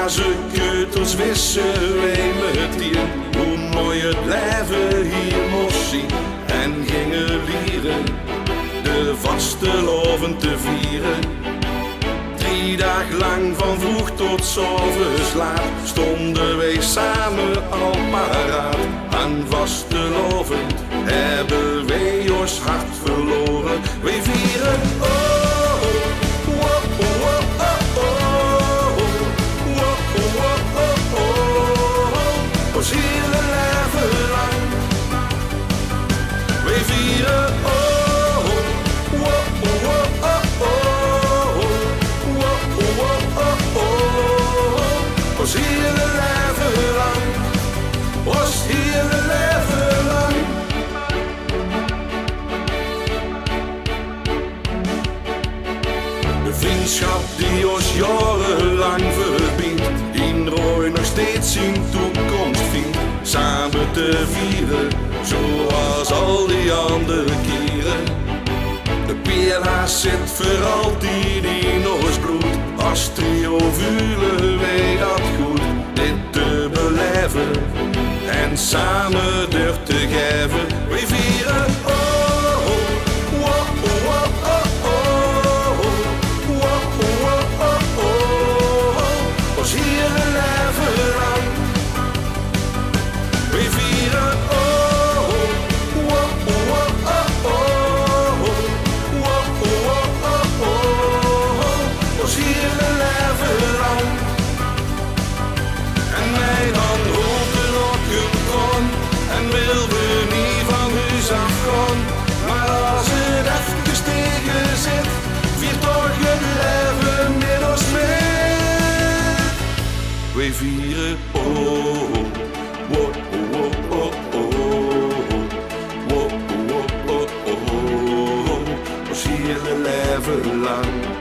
ze keutels wissen wij meteen hoe mooi het leven hier moest zien. En gingen lieren de vasteloven te vieren. 3 dagen lang van vroeg tot 's avonds laat stonden wij samen al paraat. Aan vastelovend hebben wij ons hart verloren. Wij vieren ons hele leven lang. Wij vieren ons hele leven lang. Ons hele leven lang. De vriendschap die ons jarenlang verbindt, die rooi nog steeds in toekomst vindt. Samen te vieren, zoals al die andere keren. De PLH zit voor altijd in ons bloed. Als trio voelen wij dat goed, dit te beleven en samen durf te geven. Wij vieren ons hele leven lang. Wij vieren ons hele leven lang. En mijn hand hoofden ook een kon en wilde niet van huis afgaan. Maar als het even tegen zit, viert toch het leven met ons mee. Wij vieren ons hele leven lang.